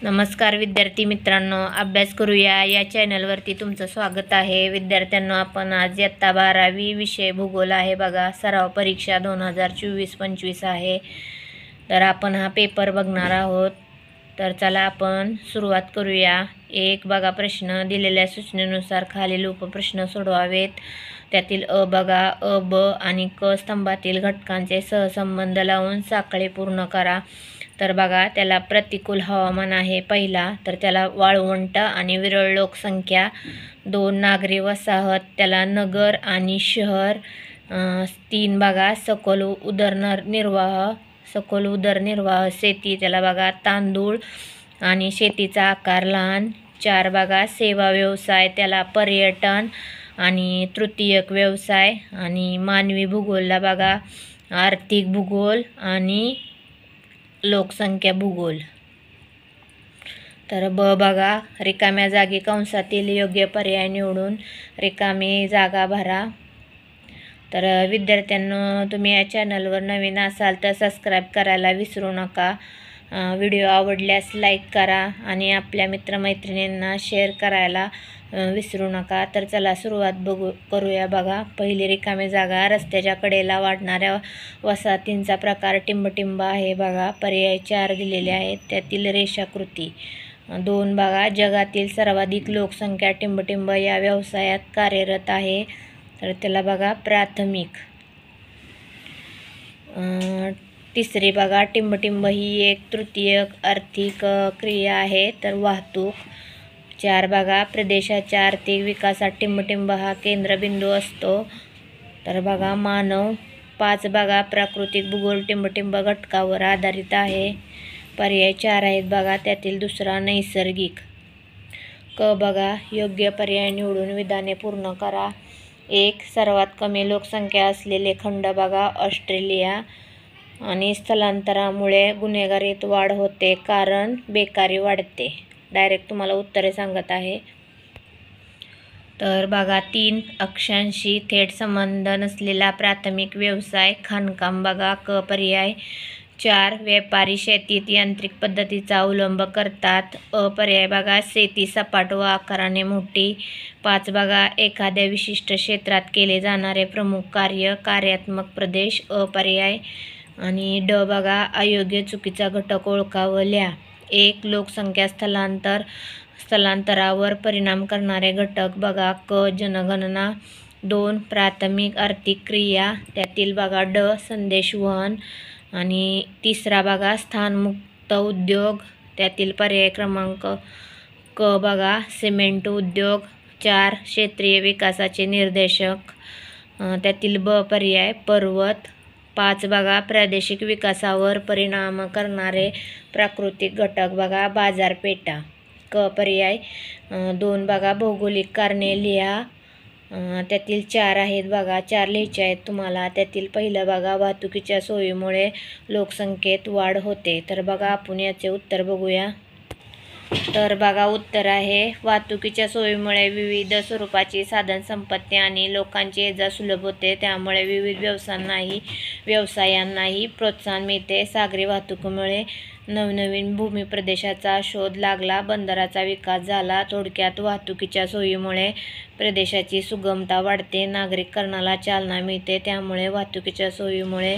नमस्कार विद्यार्थी मित्रांनो, अभ्यास करूया या चॅनलवरती तुमचं स्वागत आहे। विद्यार्थ्यांनो, आपण आज इयत्ता 12वी विषय भूगोल आहे बघा। सराव परीक्षा 2024-25 आहे। तर आपण हा पेपर बघणार आहोत। तर चला आपण सुरुवात करूया। एक बघा, प्रश्न दिलेल्या सूचनेनुसार खालील उपप्रश्न सोडवावेत। त्यातील अ बघा, अ, ब आणि क स्तंभातील घटकांचे सहसंबंध लावून साखळी पूर्ण करा। तर बघा, त्याला प्रतिकूल हवामान आहे पहिला, तर त्याला वाळवंट आणि विरळ लोकसंख्या, 2 नागरी वसाहत, त्याला नगर आणि शहर, 3 बघा सखोल उदरनिर्वाह शेती, त्याला बघा तांदूळ आणि शेतीचा आकार लहान, 4 बघा सेवा व्यवसाय, त्याला पर्यटन आणि तृतीयक व्यवसाय, आणि मानवी भूगोलला बघा आर्थिक भूगोल आणि लोकसंख्या भूगोल। तर ब बघा, रिकाम्या जागी कंसातील योग्य पर्याय निवडून रिकामी जागा भरा। तर विद्यार्थ्यांनो, तुम्ही या चॅनलवर नवीन असाल तर सबस्क्राईब करायला विसरू नका। व्हिडिओ आवडल्यास लाईक करा आणि आपल्या मित्रमैत्रिणींना शेअर करायला विसरू नका। तर चला सुरुवात करूया बघा। पहिली रिकामी जागा, रस्त्याच्या कडेला वाढणाऱ्या वसाहतींचा प्रकार टिंबटिंब आहे बघा। पर्याय 4 दिलेले आहेत, त्यातील रेषाकृती। 2 बघा, जगातील सर्वाधिक लोकसंख्या टिंबटिंब या व्यवसायात कार्यरत आहे, तर त्याला बघा प्राथमिक। तिसरी बघा, टिंबटिंब ही एक तृतीयक आर्थिक क्रिया आहे, तर वाहतूक। 4 बघा, प्रदेशाच्या आर्थिक विकासात टिंबटिंब हा केंद्रबिंदू असतो, तर बघा मानव। 5 बघा, प्राकृतिक भूगोल टिंबटिंब घटकावर आधारित आहे, पर्याय 4 आहेत बघा, त्यातील दुसरा नैसर्गिक। क बघा, योग्य पर्याय निवडून विधाने पूर्ण करा। 1 सर्वात कमी लोकसंख्या असलेले खंड बघा ऑस्ट्रेलिया, आणि स्थलांतरामुळे गुन्हेगारीत वाढ होते कारण बेकारी वाढते। डायरेक्ट तुम्हाला उत्तरे सांगत आहे। तर बघा 3 अक्षांशी थेट संबंध नसलेला प्राथमिक व्यवसाय खाणकाम बघा, क पर्याय। 4 व्यापारी शेतीत यांत्रिक पद्धतीचा अवलंब करतात, अ पर्याय बघा, शेती सपाट व आकाराने मोठी। 5 बघा, एखाद्या विशिष्ट क्षेत्रात केले जाणारे प्रमुख कार्य कार्यात्मक प्रदेश, अ पर्याय। आणि ड बघा, अयोग्य चुकीचा घटक ओळखा व लिहा। 1 लोकसंख्या स्थलांतरावर परिणाम करणारे घटक बघा, क जनगणना। 2 प्राथमिक आर्थिक क्रिया, त्यातील बघा ड संदेशवहन। आणि 3 बघा, स्थानमुक्त उद्योग, त्यातील पर्याय क्रमांक क बघा, सिमेंट उद्योग। 4 क्षेत्रीय विकासाचे निर्देशक, त्यातील ब पर्याय पर्वत। 5 बघा, प्रादेशिक विकासावर परिणाम करणारे प्राकृतिक घटक बघा, बाजारपेठा, क पर्याय। 2 बघा, भौगोलिक कारणे लिहा, त्यातील 4 आहेत बघा, 4 लिहायचे आहेत तुम्हाला। त्यातील पहिलं बघा, वाहतुकीच्या सोयीमुळे लोकसंख्येत वाढ होते, तर बघा आपण याचे उत्तर बघूया। तर बघा उत्तर आहे, वाहतुकीच्या सोयीमुळे विविध स्वरूपाची साधनसंपत्ती आणि लोकांची ये-जा सुलभ होते, त्यामुळे विविध व्यवसायांनाही प्रोत्साहन मिळते। सागरी वाहतुकीमुळे नवनवीन भूमिप्रदेशाचा शोध लागला, बंदराचा विकास झाला। थोडक्यात वाहतुकीच्या सोयीमुळे प्रदेशाची सुगमता वाढते, नागरीकरणाला चालना मिळते, त्यामुळे वाहतुकीच्या सोयीमुळे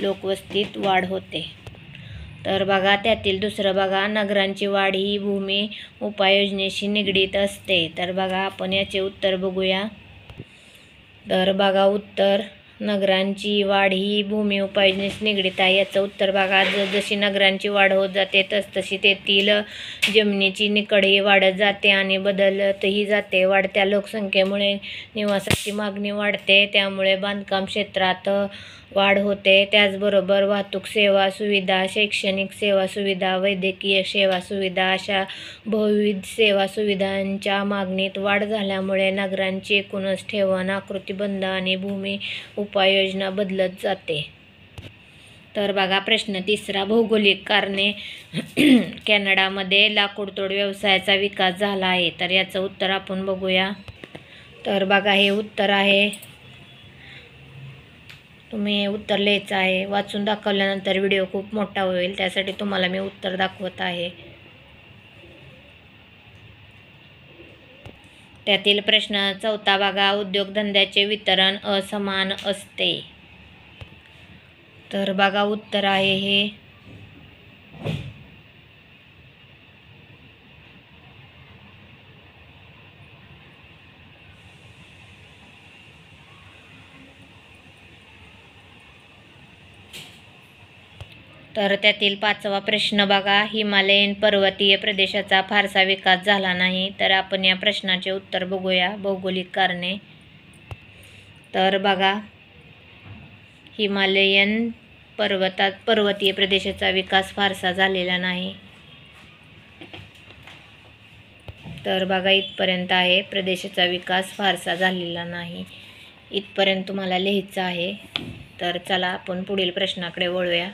लोकवस्तीत वाढ होते। तर बघा त्यातील दुसरं बघा, नगरांची वाढ ही भूमी उपाययोजनेशी निगडीत असते, तर बघा आपण याचे उत्तर बघूया। तर बघा उत्तर, नगरांची वाढ ही भूमी उपाययोजनेशी निगडीत आहे, याचं उत्तर बघा, जशी नगरांची वाढ होत जाते तसतशी तेथील जमिनीची निकडही वाढत जाते आणि बदलतही जाते। वाढत्या लोकसंख्येमुळे निवासाची मागणी वाढते, त्यामुळे बांधकाम क्षेत्रात वाढ होते। त्याचबरोबर वाहतूक सेवा सुविधा, शैक्षणिक सेवा सुविधा, वैद्यकीय सेवा सुविधा अशा बहुविध सेवा सुविधांच्या मागणीत वाढ झाल्यामुळे नगरांची एकूणच ठेवण, आकृतिबंध आणि भूमी उपाययोजना बदलत जाते। तर बघा प्रश्न 3, भौगोलिक कारणे कॅनडामध्ये लाकूडतोड व्यवसायाचा विकास झाला आहे, तर याचं उत्तर आपण बघूया। तर बघा हे उत्तर आहे, तुम्ही उत्तर लिहायचं आहे। वाचून दाखवल्यानंतर व्हिडिओ खूप मोठा होईल, त्यासाठी तुम्हाला मी उत्तर दाखवत आहे। त्यातील प्रश्न 4 बघा, उद्योगधंद्याचे वितरण असमान असते. तर बघा उत्तर आहे हे. तर त्यातील 5वा प्रश्न बघा, हिमालयन पर्वतीय प्रदेशाचा फारसा विकास झाला नाही. तर आपण या प्रश्नाचे उत्तर बघूया. भौगोलिक कारणे. तर बघा, हिमालयन पर्वतीय प्रदेशाचा विकास फारसा झालेला नाही. तर बघा इथपर्यंत आहे, प्रदेशाचा विकास फारसा झालेला नाही. इथपर्यंत तुम्हाला लिहायचं आहे. तर चला आपण पुढील प्रश्नाकडे वळूया.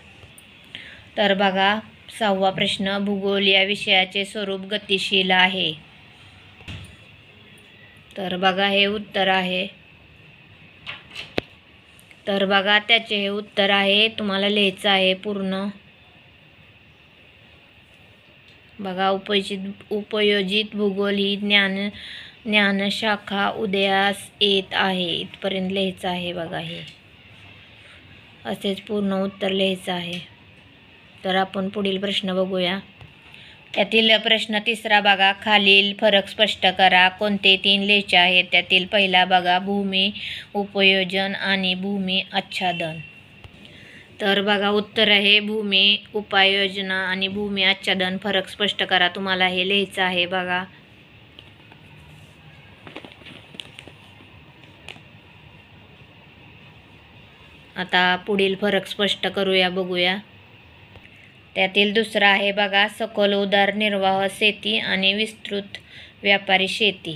तर बघा 6वा प्रश्न, भूगोल या विषयाचे स्वरूप गतिशील आहे. तर बघा हे उत्तर आहे. तर बघा त्याचे हे उत्तर आहे. तुम्हाला लिहायचं आहे पूर्ण. बघा उपयोजित भूगोल ही ज्ञानशाखा उदयास येत आहे. इथपर्यंत लिहायचं आहे. बघा हे असेच पूर्ण उत्तर लिहायचं आहे. तर आपण पुढील प्रश्न बघूया. त्यातील प्रश्न 3 बघा, खालील फरक स्पष्ट करा. कोणते 3 लेच आहेत? त्यातील पहिला बघा, भूमी उपयोजन आणि भूमी आच्छादन. तर बघा उत्तर आहे भूमी उपाययोजना आणि भूमी आच्छादन. फरक स्पष्ट करा. तुम्हाला हे लिहायचं आहे. बघा आता पुढील फरक स्पष्ट करूया, बघूया. त्यातील 2 आहे बघा, सखोल उदरनिर्वाह शेती आणि विस्तृत व्यापारी शेती.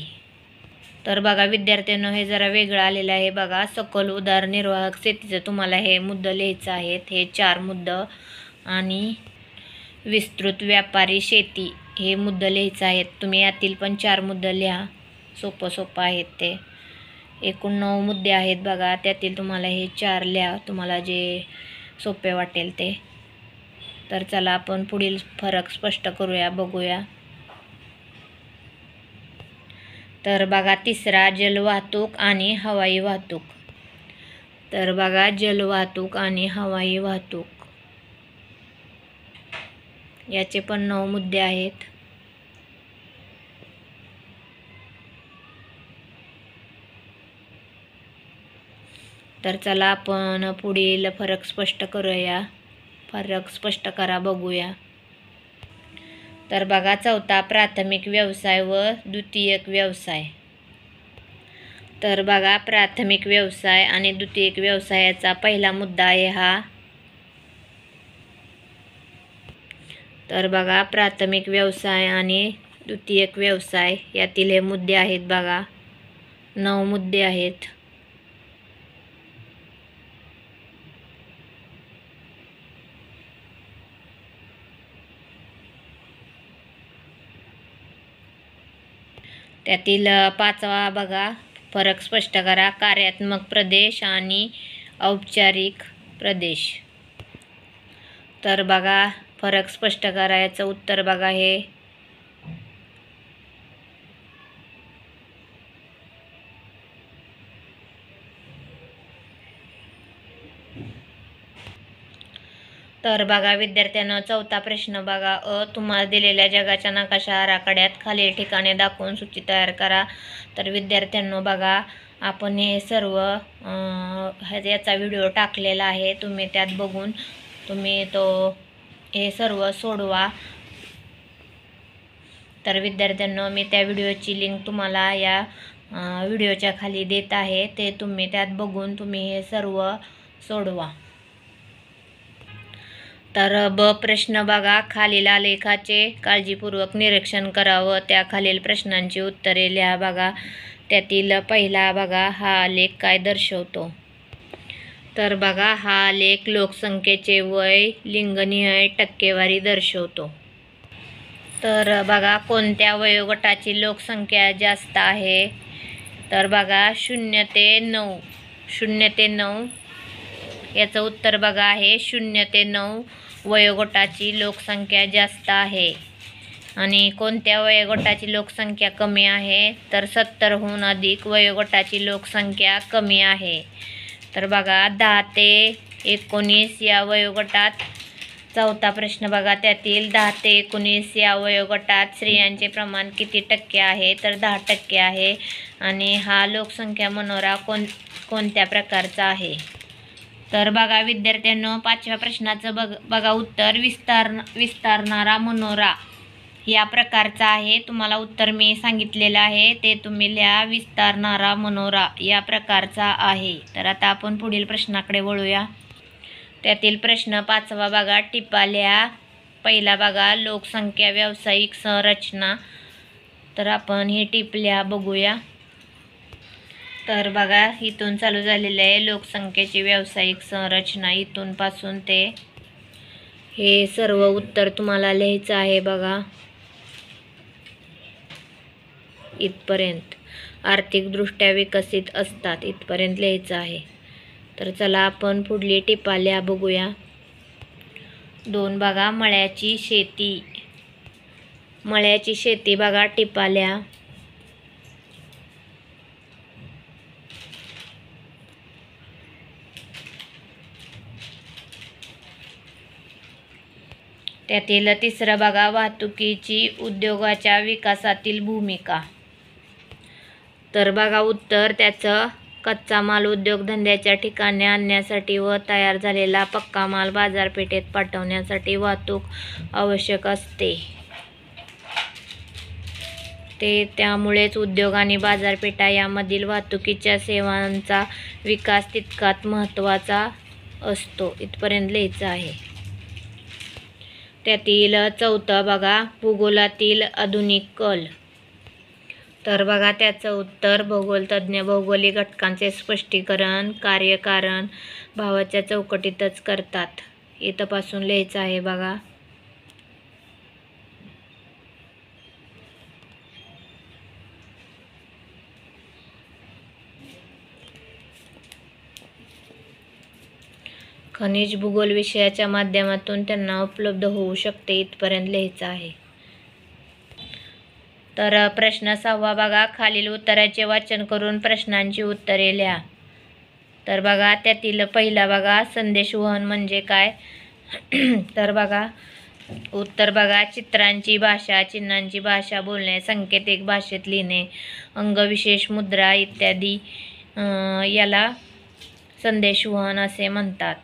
तर बघा विद्यार्थ्यांनो हे जरा वेगळं आलेलं आहे. बघा सखोल उदरनिर्वाह शेतीचं तुम्हाला हे मुद्दे लिहायचं आहेत. हे 4 मुद्दे आणि विस्तृत व्यापारी शेती हे मुद्दे लिहायचं आहेत. तुम्ही यातील पण 4 मुद्दे लिहा. सोपं आहेत ते. एकूण 9 मुद्दे आहेत बघा. त्यातील तुम्हाला हे 4 लिहा, तुम्हाला जे सोपे वाटेल ते. तर चला आपण पुढील फरक स्पष्ट करूया, बघूया. तर बघा 3 जलवाहतूक आणि हवाई वाहतूक. तर बघा जलवाहतूक आणि हवाई वाहतूक याचे पण 9 मुद्दे आहेत. तर चला आपण पुढील फरक स्पष्ट करूया. फरक स्पष्ट करा, बघूया. तर बघा 4 प्राथमिक व्यवसाय व द्वितीयक व्यवसाय. तर बघा प्राथमिक व्यवसाय आणि द्वितीयक व्यवसायाचा पहिला मुद्दा आहे हा. तर बघा प्राथमिक व्यवसाय आणि द्वितीयक व्यवसाय यातील हे मुद्दे आहेत. बघा 9 मुद्दे आहेत. त्यातील 5वा बघा, फरक स्पष्ट करा. कार्यात्मक प्रदेश आणि औपचारिक प्रदेश. तर बघा फरक स्पष्ट करा. याचं उत्तर बघा हे. तर बघा विद्यार्थ्यांनो 4था प्रश्न बघा, तुम्हाला दिलेल्या जगाच्या नकाशा आराखड्यात खालील ठिकाणे दाखवून सूची तयार करा. तर विद्यार्थ्यांनो बघा आपण हे सर्व याचा व्हिडिओ टाकलेला आहे. तुम्ही त्यात बघून तुम्ही हे सर्व सोडवा. तर विद्यार्थ्यांनो मी त्या व्हिडिओची लिंक तुम्हाला या व्हिडिओच्या खाली देत आहे. ते तुम्ही त्यात बघून तुम्ही हे सर्व सोडवा. तर ब प्रश्न बघा, खालील आलेखाचे काळजीपूर्वक निरीक्षण करावं. त्या खालील प्रश्नांची उत्तरे लिहा. बघा त्यातील पहिला बघा, हा आलेख काय दर्शवतो? तर बघा हा आलेख लोकसंख्येचे वय लिंगनिहाय टक्केवारी दर्शवतो. तर बघा कोणत्या वयोगटाची लोकसंख्या जास्त आहे? तर बघा 0 ते 9. 0 ते 9 याचं उत्तर बघा आहे 0 ते 9 वयोगटाची लोकसंख्या जास्त आहे. आणि कोणत्या वयोगटाची लोकसंख्या कमी आहे? तर 70हून अधिक वयोगटाची लोकसंख्या कमी आहे. तर बघा 10 ते 19 या वयोगटात. चौथा प्रश्न बघा, त्यातील 10 ते 19 या वयोगटात स्त्रियांचे प्रमाण किती टक्के आहे? तर 10% आहे. आणि हा लोकसंख्या मनोरा कोणत्या प्रकारचा आहे? तर बघा विद्यार्थ्यांनो, 5व्या प्रश्नाचं बघा उत्तर विस्तारणारा मनोरा या प्रकारचा आहे. तुम्हाला उत्तर मी सांगितलेलं आहे ते तुम्ही लिहा. विस्तारणारा मनोरा या प्रकारचा आहे. तर आता आपण पुढील प्रश्नाकडे वळूया. त्यातील प्रश्न 5वा बघा, टिपा लिहा. पहिला बघा, लोकसंख्या व्यावसायिक संरचना. तर आपण ही टिप लिहा बघूया. तर बघा इथून चालू झालेलं आहे लोकसंख्येची व्यावसायिक संरचना. इथून पासून ते हे सर्व उत्तर तुम्हाला लिहायचं आहे बघा इथपर्यंत. आर्थिकदृष्ट्या विकसित असतात इथपर्यंत लिहायचं आहे. तर चला आपण पुढली टिपा लिहा बघूया. 2 बघा, मळ्याची शेती. मळ्याची शेती बघा, टिपा लिहा. त्यातील 3रं बघा, वाहतुकीची उद्योगाच्या विकासातील भूमिका. तर बघा उत्तर त्याचं, कच्चा माल उद्योगधंद्याच्या ठिकाणी आणण्यासाठी व तयार झालेला पक्का माल बाजारपेठेत पाठवण्यासाठी वाहतूक आवश्यक असते. त्यामुळेच उद्योग आणि बाजारपेठा यामधील वाहतुकीच्या सेवांचा विकास तितकाच महत्त्वाचा असतो. इथपर्यंत लिहायचं आहे. त्यातील 4थं बघा, भूगोलातील आधुनिक कल. तर बघा त्याचं उत्तर, भूगोलतज्ञ भौगोलिक घटकांचे स्पष्टीकरण कार्यकारण भावाच्या चौकटीतच करतात. इथं पासून लिहायचं आहे बघा. खनिज भूगोल विषयाच्या माध्यमातून त्यांना उपलब्ध होऊ शकते. इथपर्यंत लिहायचं आहे. तर प्रश्न 6वा बघा, खालील उत्तराचे वाचन करून प्रश्नांची उत्तरे लिहा. तर बघा त्यातील पहिला बघा, संदेशवहन म्हणजे काय? तर बघा उत्तर बघा, चित्रांची भाषा, चिन्हांची भाषा बोलणे, सांकेतिक भाषेत लिहिणे, अंगविशेष, मुद्रा इत्यादी याला संदेशवहन असे म्हणतात.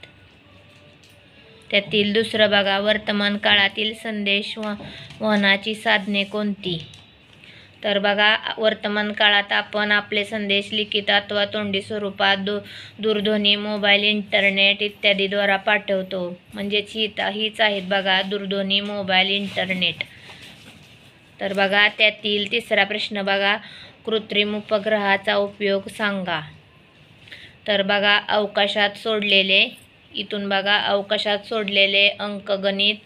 त्यातील 2रं बघा, वर्तमान काळातील संदेशवहनाची साधने कोणती? तर बघा वर्तमान काळात आपण आपले संदेश लिखित अथवा तोंडी स्वरूपात दूरध्वनी, मोबाईल, इंटरनेट इत्यादीद्वारा पाठवतो. म्हणजेच हीच आहेत बघा दूरध्वनी, मोबाईल, इंटरनेट. तर बघा त्यातील 3रा प्रश्न बघा, कृत्रिम उपग्रहाचा उपयोग सांगा. तर बघा अवकाशात सोडलेले, इथून बघा अवकाशात सोडलेले अंकगणित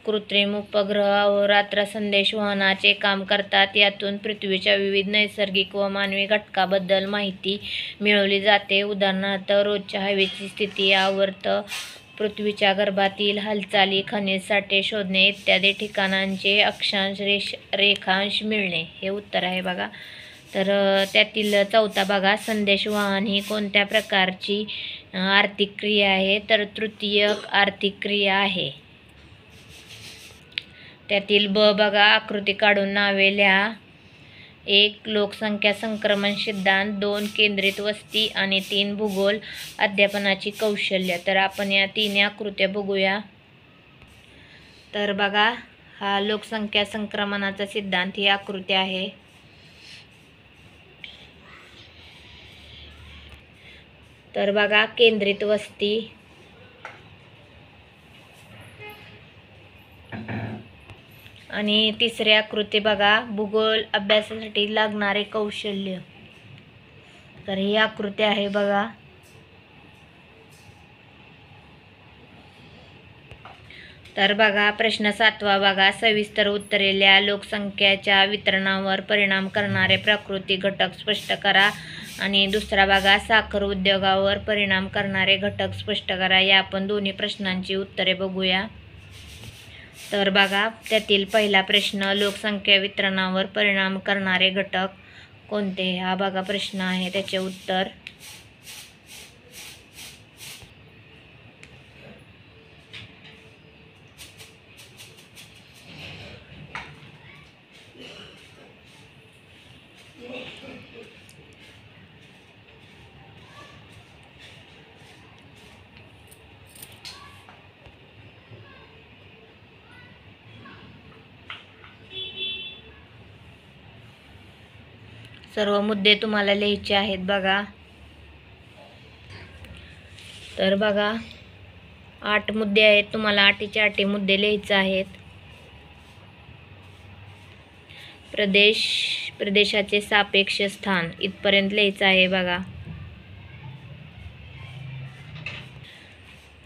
कृत्रिम उपग्रह अहोरात्र संदेशवहनाचे काम करतात. यातून पृथ्वीच्या विविध नैसर्गिक व मानवी घटकाबद्दल माहिती मिळवली जाते. उदाहरणार्थ रोजच्या हवेची स्थिती, आवर्त, पृथ्वीच्या गर्भातील हालचाली, खनिज साठे शोधणे इत्यादी ठिकाणांचे अक्षांश रेखांश मिळणे. हे उत्तर आहे बघा. तर त्यातील 4था बघा, संदेशवहन ही कोणत्या प्रकारची आर्थिक क्रिया आहे? तर तृतीयक आर्थिक क्रिया आहे. त्यातील ब बघा, आकृती काढून नावे लिहा. 1 लोकसंख्या संक्रमण सिद्धांत, 2 केंद्रित वस्ती आणि 3 भूगोल अध्यापनाची कौशल्य. तर आपण या 3 आकृत्या बघूया. तर बघा हा लोकसंख्या संक्रमणाचा सिद्धांत ही आकृती आहे. तर बघा केंद्रित वस्ती, आणि 3री आकृती बघा भूगोल अभ्यासासाठी लागणारे कौशल्य. तर ही आकृती आहे बघा. तर बघा प्रश्न 7वा बघा, सविस्तर उत्तरे लिहा. लोकसंख्येच्या वितरणावर परिणाम करणारे प्राकृतिक घटक स्पष्ट करा. आणि 2रा बघा, साखर उद्योगावर परिणाम करणारे घटक स्पष्ट करा. या आपण दोन्ही प्रश्नांची उत्तरे बघूया. तर बघा त्यातील पहिला प्रश्न, लोकसंख्या वितरणावर परिणाम करणारे घटक कोणते? हा बघा प्रश्न आहे, त्याचे उत्तर सर्व मुद्दे तुम्हाला लिहायचे आहेत बघा. तर बघा 8 मुद्दे आहेत, तुम्हाला 8चे 8 मुद्दे लिहायचे आहेत. प्रदेशाचे सापेक्ष स्थान इथपर्यंत लिहायचं आहे बघा.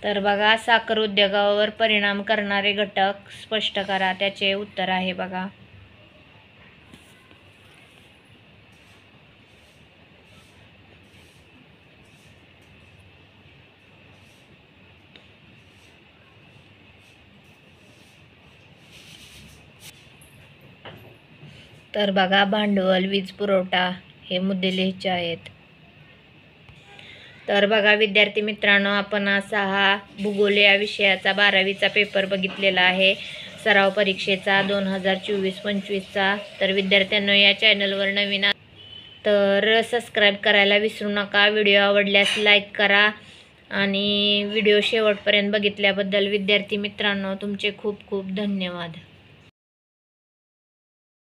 तर बघा साखर उद्योगावर परिणाम करणारे घटक स्पष्ट करा, त्याचे उत्तर आहे बघा. तर बघा भांडवल, वीज पुरवठा हे मुद्दे लिहायचे आहेत. तर बघा विद्यार्थी मित्रांनो, आपण असा हा भूगोल या विषयाचा 12वीचा पेपर बघितलेला आहे, सराव परीक्षेचा 2024-25चा. तर विद्यार्थ्यांनो, या चॅनलवर नवीन तर सबस्क्राईब करायला विसरू नका. व्हिडिओ आवडल्यास लाईक करा आणि व्हिडिओ शेवटपर्यंत बघितल्याबद्दल विद्यार्थी मित्रांनो तुमचे खूप खूप धन्यवाद.